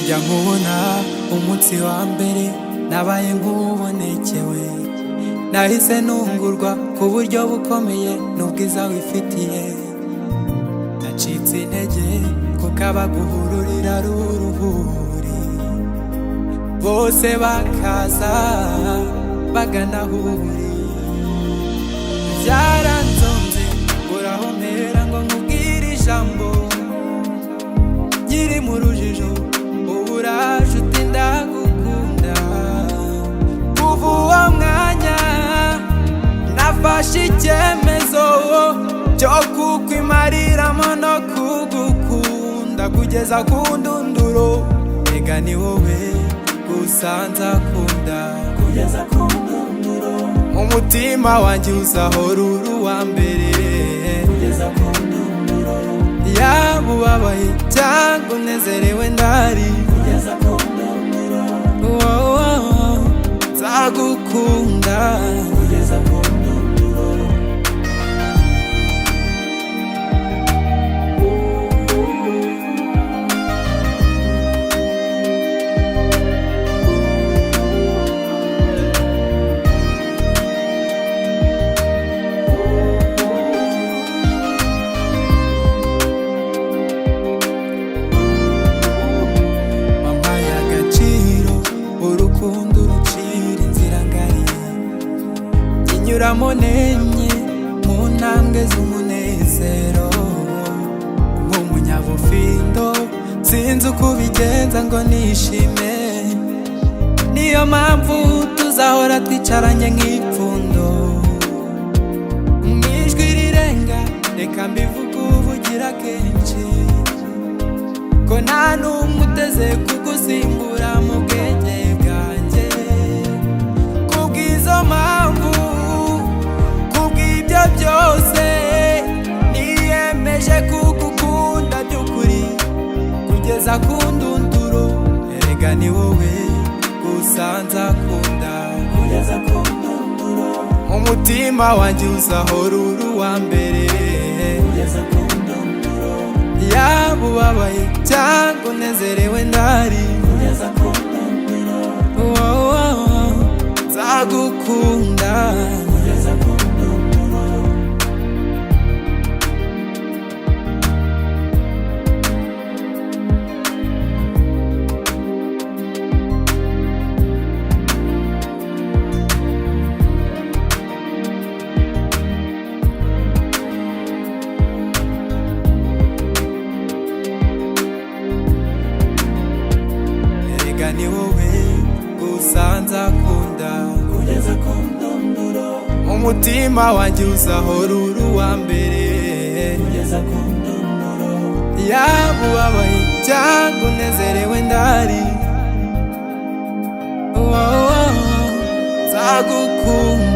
Burya nkubona umunsi wa mbere nabaye nk'ubonekewe, nahise ntungurwa ku buryo bukomeye n'ubwiza wifitiye. Nacitse intege kuko abaguhururira ari uruhuri, bose bakaza bagana aho uri. Byaranzonze nguraho mpera ngo nkubwire ijambo, nkiri mu rujijo ubu uraje uti ndagukunda. Kuva uwo mwanya nafashe icyemezo cyo kukwimariramo no kugukunda kugeza ku ndunduro. Ega ni wowe gusa nzakunda kugeza ku ndunduro, umutima wanjye uzahora uri uwa mbere kugeza ku ndunduro. Yaba ubabaye cyangwa unezerewe ndari kugeza ku ndunduro. Nzagukunda kugeza ku ndunduro. Urukundo rucira inzira ngari, inyuramo nenye mu ntambwe z'umunezero. Nk'umunyabufindo sinzi uko ubigenza ngo nishime, niyo mpamvu tuzahora twicaranye nk'ipfundo. Mw'ijwi rirenga reka mbivuge ubugira kenshi ko nta n'umwe uteze kugusimbura mu bwenge bwanjye. Kubw'izo mpamvu, kubw'ibyo byose, niyemeje kugukunda by'ukuri kugeza ku ndunduro. Erega ni wowe gusa nzakunda kugeza ku ndunduro, umutima wanjye uzahora uri uwa mbere kugeza ku ndunduro. Yaba ubabaye cyangwa unezerewe ndari kugeza ku ndunduro. Nzagukunda kugeza ku ndunduro. Erega ni wowe gusa nzakunda kugeza ku ndunduro, umutima wanjye uzahora uri uwa mbere kugeza ku ndunduro. Yaba ubabaye cyangwa unezerewe ndari nzagukunda.